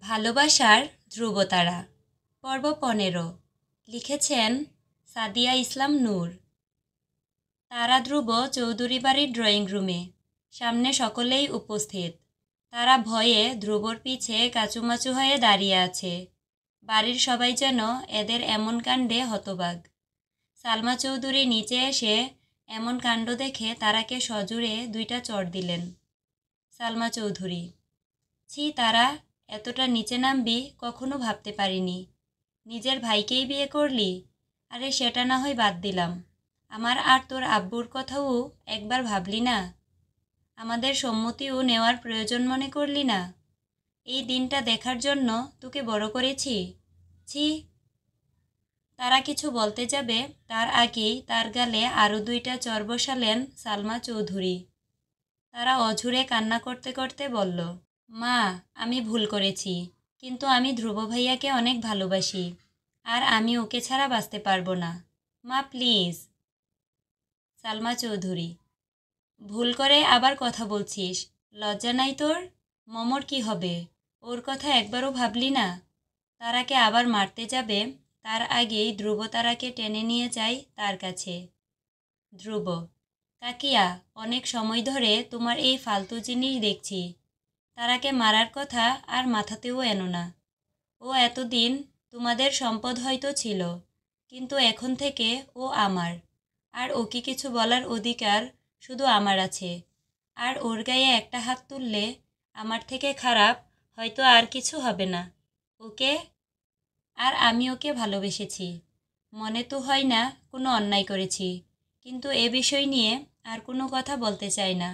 ভালোবাসার ধ্রুবতারা পর্ব 15 লিখেছেন সাদিয়া ইসলাম নূর। তারা ধ্রুব চৌধুরী বাড়ির ড্রয়িং রুমে, সামনে সকলেই উপস্থিত। তারা ভয়ে ধ্রুবর পিছে কাচুমাচু হয়ে দাঁড়িয়ে আছে। বাড়ির সবাই যেন এদের এমন কাণ্ডে হতবাক। সালমা চৌধুরী নিচে এসে এমন কাণ্ড দেখে তারাকে সজোরে 2টা চড় দিলেন। সালমা চৌধুরী: ছি, তারা এতটা নিচে নামবি কখনো ভাবতে পারিনি। নিজের ভাইকেই বিয়ে করলি? আরে সেটা না হয় বাদ দিলাম, আমার আর তোর আব্বুর কথাও একবার ভাবলি না? আমাদের সম্মতিও নেওয়ার প্রয়োজন মনে করলি না? এই দিনটা দেখার জন্য তোকে বড় করেছি। ছি! তারা কিছু বলতে যাবে তার আগেই তার গালে আরও 2টা চড় বসালেন সালমা চৌধুরী। তারা অঝুরে কান্না করতে করতে বলল, মা, আমি ভুল করেছি, কিন্তু আমি ধ্রুব ভাইয়াকে অনেক ভালোবাসি, আর আমি ওকে ছাড়া বাঁচতে পারবো না। মা প্লিজ। সালমা চৌধুরী: ভুল করে আবার কথা বলছিস? লজ্জা নাই তোর? মমর কি হবে? ওর কথা একবারও ভাবলি না? তারাকে আবার মারতে যাবে তার আগেই ধ্রুব তারাকে টেনে নিয়ে যায় তার কাছে। ধ্রুব: কাকিয়া, অনেক সময় ধরে তোমার এই ফালতু জিনিস দেখছি। তারাকে মারার কথা আর মাথাতেও এনো না। ও এতদিন তোমাদের সম্পদ হয়তো ছিল, কিন্তু এখন থেকে ও আমার, আর ওকে কিছু বলার অধিকার শুধু আমার আছে। আর ওর গায়ে একটা হাত তুললে আমার থেকে খারাপ হয়তো আর কিছু হবে না। ওকে আর আমি ওকে ভালোবেসেছি। মনে তো হয় না কোনো অন্যায় করেছি, কিন্তু এ বিষয় নিয়ে আর কোনো কথা বলতে চাই না।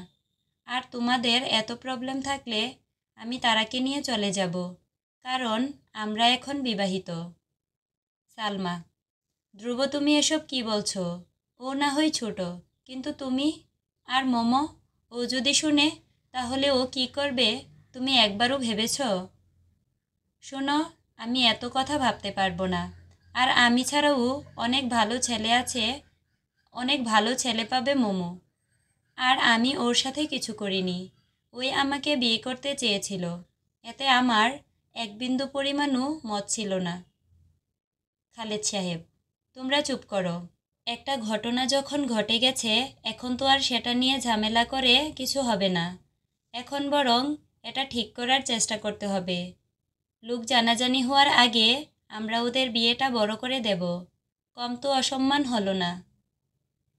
আর তোমাদের এত প্রবলেম থাকলে আমি তারাকে নিয়ে চলে যাব, কারণ আমরা এখন বিবাহিত। সালমা: ধ্রুব, তুমি এসব কি বলছো? ও না হয় ছোট, কিন্তু তুমি আর মোমো, ও যদি শুনে তাহলে ও কি করবে তুমি একবারও ভেবেছ? শোনো, আমি এত কথা ভাবতে পারবো না। আর আমি ছাড়াও অনেক ভালো ছেলে আছে, অনেক ভালো ছেলে পাবে মোমো। আর আমি ওর সাথে কিছু করিনি। ওই আমাকে বিয়ে করতে চেয়েছিল, এতে আমার এক বিন্দু পরিমাণও মত ছিল না। খালেদ সাহেব: তোমরা চুপ করো। একটা ঘটনা যখন ঘটে গেছে, এখন তো আর সেটা নিয়ে ঝামেলা করে কিছু হবে না। এখন বরং এটা ঠিক করার চেষ্টা করতে হবে। লোক জানাজানি হওয়ার আগে আমরা ওদের বিয়েটা বড় করে দেব। কম তো অসম্মান হলো না।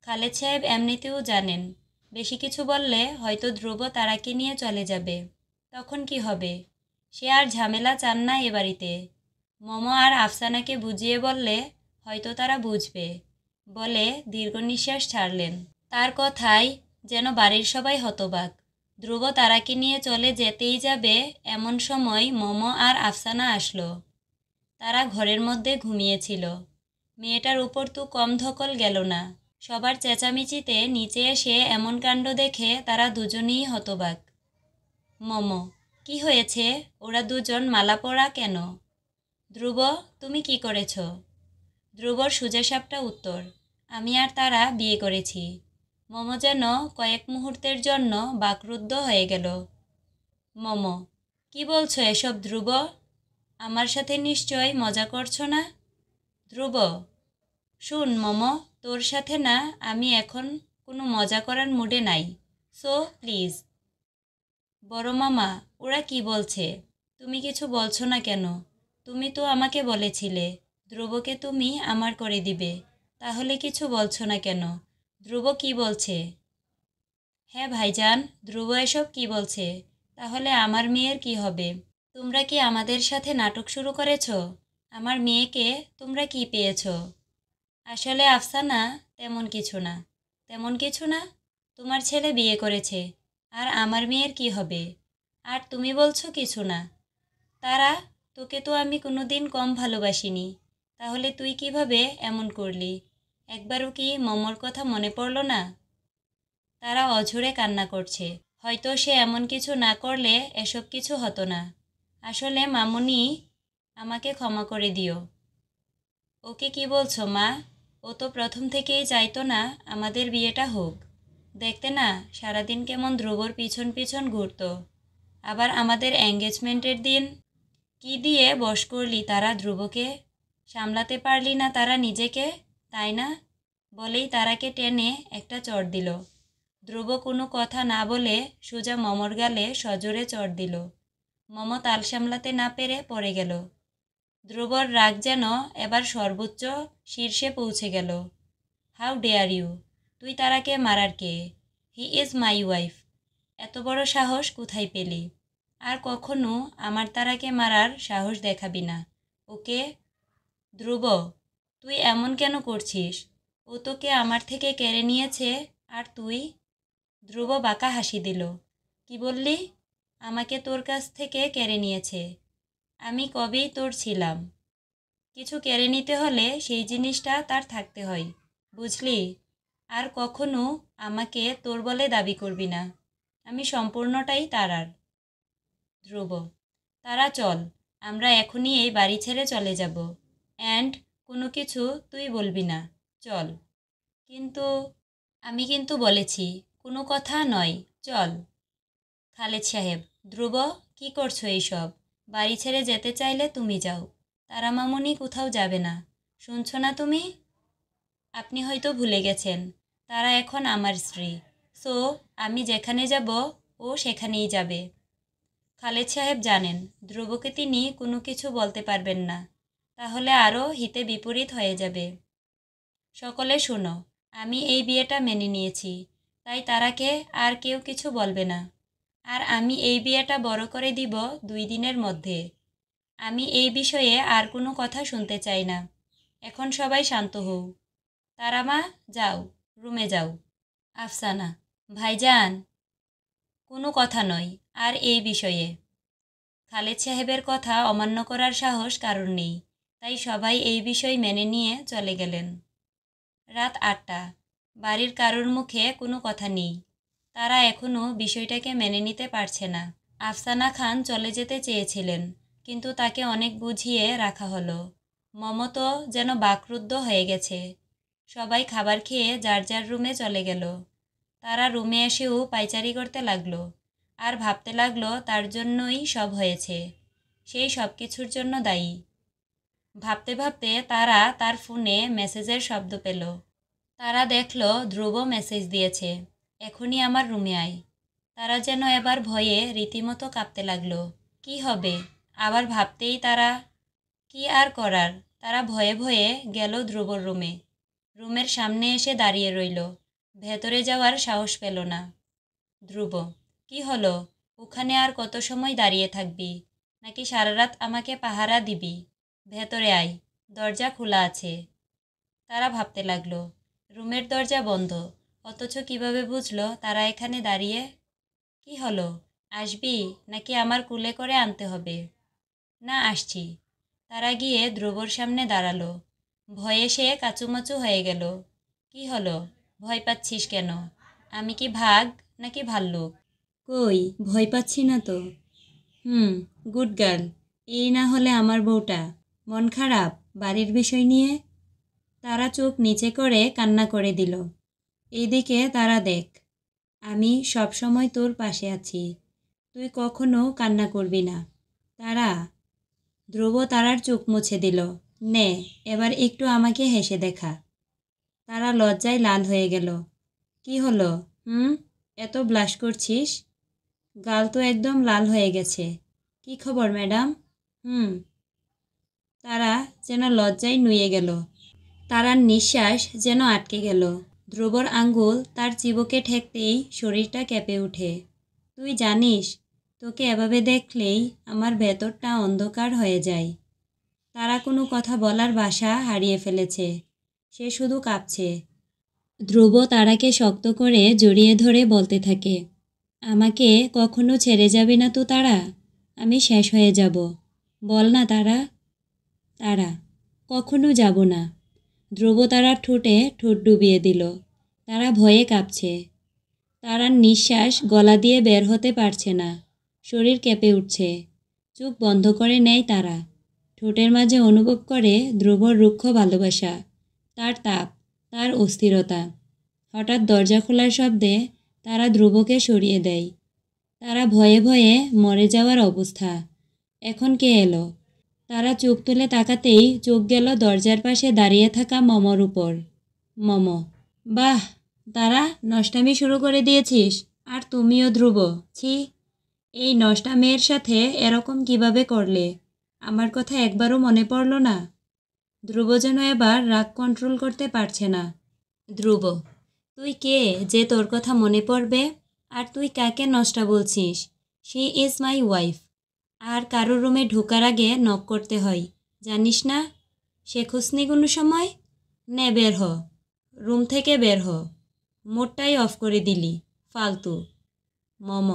খালেদ সাহেব এমনিতেও জানেন, বেশি কিছু বললে হয়তো ধ্রুব তারাকে নিয়ে চলে যাবে। তখন কি হবে? সে আর ঝামেলা চান না এ বাড়িতে। মোমো আর আফসানাকে বুঝিয়ে বললে হয়তো তারা বুঝবে, বলে দীর্ঘ নিঃশ্বাস ছাড়লেন। তার কথায় যেন বাড়ির সবাই হতবাক। ধ্রুব তারাকে নিয়ে চলে যেতেই যাবে এমন সময় মোমো আর আফসানা আসলো। তারা ঘরের মধ্যে ঘুমিয়েছিল। মেয়েটার উপর তো কম ধকল গেল না। সবার চেঁচামেচিতে নিচে এসে এমন কাণ্ড দেখে তারা দুজনেই হতবাক। মোমো: কি হয়েছে? ওরা দুজন মালা পরা কেন? ধ্রুব, তুমি কি করেছ? ধ্রুবর সোজাসাপটা উত্তর: আমি আর তারা বিয়ে করেছি। মোমো যেন কয়েক মুহূর্তের জন্য বাকরুদ্ধ হয়ে গেল। মোমো: কি বলছো এসব ধ্রুব? আমার সাথে নিশ্চয় মজা করছো না? ধ্রুব: শুন মোমো, তোর সাথে না আমি এখন কোনো মজা করার মুডে নাই, সো প্লিজ। বড় মামা, ওরা কি বলছে? তুমি কিছু বলছো না কেন? তুমি তো আমাকে বলেছিলে ধ্রুবকে তুমি আমার করে দিবে, তাহলে কিছু বলছো না কেন? ধ্রুব কি বলছে? হ্যাঁ ভাইজান, ধ্রুব এসব কি বলছে? তাহলে আমার মেয়ের কি হবে? তোমরা কি আমাদের সাথে নাটক শুরু করেছ? আমার মেয়েকে তোমরা কি পেয়েছ? আসলে আফসানা, তেমন কিছু না। তেমন কিছু না? তোমার ছেলে বিয়ে করেছে, আর আমার মেয়ের কি হবে? আর তুমি বলছো কিছু না? তারা, তোকে তো আমি কোনোদিন কম ভালোবাসিনি, তাহলে তুই কিভাবে এমন করলি? একবারও কি মমর কথা মনে পড়ল না? তারা অঝরে কান্না করছে। হয়তো সে এমন কিছু না করলে এসব কিছু হতো না। আসলে মামুনি, আমাকে ক্ষমা করে দিও। ওকে কি বলছো মা? ও তো প্রথম থেকেই চাইতো না আমাদের বিয়েটা হোক। দেখতে না সারাদিন কেমন ধ্রুবর পিছন পিছন ঘুরতো। আবার আমাদের এঙ্গেজমেন্টের দিন কি দিয়ে বশ করলি তারা ধ্রুবকে? সামলাতে পারলি না তারা নিজেকে, তাই না? বলেই তারাকে টেনে একটা চড় দিল। ধ্রুব কোনো কথা না বলে সোজা মমর গালে সজোরে চড় দিল। মম তাল সামলাতে না পেরে পড়ে গেল। ধ্রুবর রাগ যেন এবার সর্বোচ্চ শীর্ষে পৌঁছে গেল। How dare you! তুই তারাকে মারার কে? He is my wife. এত বড় সাহস কোথায় পেলি? আর কখনো আমার তারাকে মারার সাহস দেখাবি না, ওকে? ধ্রুব, তুই এমন কেন করছিস? ও তোকে আমার থেকে কেড়ে নিয়েছে, আর তুই? ধ্রুব বাঁকা হাসি দিল। কি বললি? আমাকে তোর কাছ থেকে কেড়ে নিয়েছে? আমি কবেই তোর ছিলাম। কিছু কেড়ে নিতে হলে সেই জিনিসটা তার থাকতে হয়, বুঝলি? আর কখনো আমাকে তোর বলে দাবি করবি না। আমি সম্পূর্ণটাই তারার। ধ্রুব, তারা চল, আমরা এখনই এই বাড়ি ছেড়ে চলে যাব। অ্যান্ড কোনো কিছু তুই বলবি না, চল। কিন্তু আমি কিন্তু বলেছি, কোনো কথা নয়, চল। খালেদ সাহেব, ধ্রুব, কি করছো এইসব? বাড়ি ছেড়ে যেতে চাইলে তুমি যাও, তারা মামুনি কোথাও যাবে না। শুনছো না তুমি? আপনি হয়তো ভুলে গেছেন, তারা এখন আমার স্ত্রী। সো আমি যেখানে যাব ও সেখানেই যাবে। খালেদ সাহেব জানেন ধ্রুবকে তিনি কোনো কিছু বলতে পারবেন না, তাহলে আরও হিতে বিপরীত হয়ে যাবে। সকলে শোনো, আমি এই বিয়েটা মেনে নিয়েছি, তাই তারাকে আর কেউ কিছু বলবে না। আর আমি এই বিয়েটা বড় করে দিব 2 দিনের মধ্যে। আমি এই বিষয়ে আর কোনো কথা শুনতে চাই না। এখন সবাই শান্ত হও। তারা মা, যাও, রুমে যাও। আফসানা, ভাইজান, কোনো কথা নয় আর এই বিষয়ে। খালেদ সাহেবের কথা অমান্য করার সাহস কারণ নেই, তাই সবাই এই বিষয় মেনে নিয়ে চলে গেলেন। রাত 8টা। বাড়ির কারোর মুখে কোনো কথা নেই। তারা এখনও বিষয়টাকে মেনে নিতে পারছে না। আফসানা খান চলে যেতে চেয়েছিলেন, কিন্তু তাকে অনেক বুঝিয়ে রাখা হলো। মমতো যেন বাকরুদ্ধ হয়ে গেছে। সবাই খাবার খেয়ে যার যার রুমে চলে গেল। তারা রুমে এসেও পায়চারি করতে লাগলো, আর ভাবতে লাগলো তার জন্যই সব হয়েছে, সেই সব কিছুর জন্য দায়ী। ভাবতে ভাবতে তারা তার ফোনে মেসেজের শব্দ পেল। তারা দেখল ধ্রুব মেসেজ দিয়েছে, এখনই আমার রুমে আয়। তারা যেন এবার ভয়ে রীতিমতো কাঁপতে লাগলো। কি হবে? আবার ভাবতেই তারা, কি আর করার, তারা ভয়ে ভয়ে গেল ধ্রুবর রুমে। রুমের সামনে এসে দাঁড়িয়ে রইল, ভেতরে যাওয়ার সাহস পেল না। ধ্রুব, কি হলো? ওখানে আর কত সময় দাঁড়িয়ে থাকবি? নাকি সারা রাত আমাকে পাহারা দিবি? ভেতরে আয়, দরজা খোলা আছে। তারা ভাবতে লাগলো, রুমের দরজা বন্ধ, অথচ কিভাবে বুঝলো তারা এখানে দাঁড়িয়ে? কি হলো? আসবি নাকি আমার কুলে করে আনতে হবে? না, আসছি। তারা গিয়ে ধ্রুবর সামনে দাঁড়ালো। ভয়ে সে কাচুমাচু হয়ে গেল। কি হলো? ভয় পাচ্ছিস কেন? আমি কি ভাগ নাকি ভাল্লুক? কই, ভয় পাচ্ছি না তো। Good girl. এই না হলে আমার বউটা। মন খারাপ বাড়ির বিষয় নিয়ে? তারা চোখ নিচে করে কান্না করে দিল। এইদিকে তারা দেখ, আমি সব সময় তোর পাশে আছি, তুই কখনো কান্না করবি না। তারা, ধ্রুব তারার চোখ মুছে দিল। নে, এবার একটু আমাকে হেসে দেখা। তারা লজ্জায় লাল হয়ে গেল। কি হলো? এত ব্লাশ করছিস? গাল তো একদম লাল হয়ে গেছে। কি খবর ম্যাডাম? তারা যেন লজ্জায় নুয়ে গেল। তারার নিঃশ্বাস যেন আটকে গেল। ধ্রুবর আঙ্গুল তার চিবুকে ঠেকতেই শরীরটা কেঁপে ওঠে। তুই জানিস, তোকে এভাবে দেখলেই আমার ভেতরটা অন্ধকার হয়ে যায়। তারা কোনো কথা বলার ভাষা হারিয়ে ফেলেছে। সে শুধু কাঁপছে। ধ্রুব তারাকে শক্ত করে জড়িয়ে ধরে বলতে থাকে, আমাকে কখনো ছেড়ে যাবে না তো তারা? আমি শেষ হয়ে যাব। বল না তারা। তারা, কখনো যাব না। ধ্রুব তারার ঠোঁটে ঠোঁট ডুবিয়ে দিল। তারা ভয়ে কাঁপছে। তারার নিঃশ্বাস গলা দিয়ে বের হতে পারছে না। শরীর কেঁপে উঠছে। চোখ বন্ধ করে নেয় তারা। ঠোঁটের মাঝে অনুভব করে ধ্রুবর রুক্ষ ভালোবাসা, তার তাপ, তার অস্থিরতা। হঠাৎ দরজা খোলার শব্দে তারা ধ্রুবকে সরিয়ে দেয়। তারা ভয়ে ভয়ে মরে যাওয়ার অবস্থা। এখন কে এলো? তারা চোখ তুলে তাকাতেই চোখ গেল দরজার পাশে দাঁড়িয়ে থাকা মমর উপর। মম: বাহ, তারা নষ্টামি শুরু করে দিয়েছিস। আর তুমিও ধ্রুব, ছি, এই নষ্টা মেয়ের সাথে এরকম কিভাবে করলে? আমার কথা একবারও মনে পড়ল না? ধ্রুব যেন এবার রাগ কন্ট্রোল করতে পারছে না। ধ্রুব: তুই কে যে তোর কথা মনে পড়বে? আর তুই কাকে নষ্টা বলছিস? She is my wife. আর কারো রুমে ঢোকার আগে নক করতে হয়, জানিস না? সে খুসনি কোনো সময়? নে বের হ, রুম থেকে বের হ। মোডটাই অফ করে দিলি, ফালতু। মম: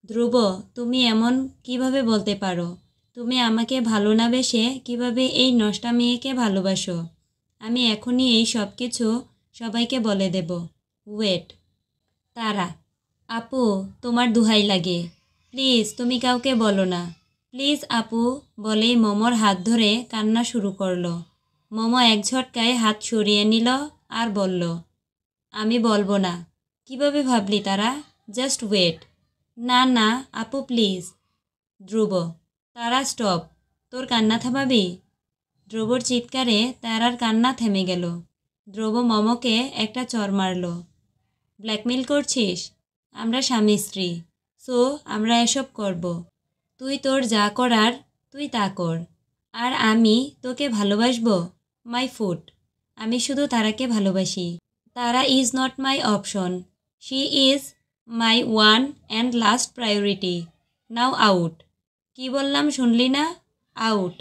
ধ্রুব, তুমি এমন কিভাবে বলতে পারো? তুমি আমাকে ভালো না বেসে কীভাবে এই নষ্টা মেয়েকে ভালোবাসো? আমি এখনই এই সব কিছু সবাইকে বলে দেব। ওয়েট। তারা: আপু, তোমার দোহাই লাগে, প্লিজ তুমি কাউকে বলো না। প্লিজ আপু, বলেই মমর হাত ধরে কান্না শুরু করলো। মম এক ঝটকায় হাত সরিয়ে নিল আর বলল, আমি বলবো না। কিভাবে ভাবলি তারা? Just wait. না না আপু, প্লিজ। ধ্রুব: তারা স্টপ, তোর কান্না থামাবি? ধ্রুবর চিৎকারে তারার কান্না থেমে গেল। ধ্রুব মমকে একটা চর মারল। ব্ল্যাকমেল করছিস? আমরা স্বামী স্ত্রী, সো আমরা এসব করব। তুই তোর যা করার তুই তা কর। আর আমি তোকে ভালোবাসবো? My foot. আমি শুধু তারাকে ভালোবাসি। তারা is not my option, she is my one and last priority. Now out. কি বললাম শুনলি না? আউট।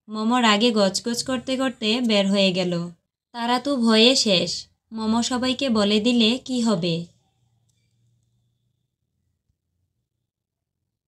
মম রাগে গজগজ করতে করতে বের হয়ে গেল। তারা তো ভয়ে শেষ। মম সবাইকে বলে দিলে কি হবে?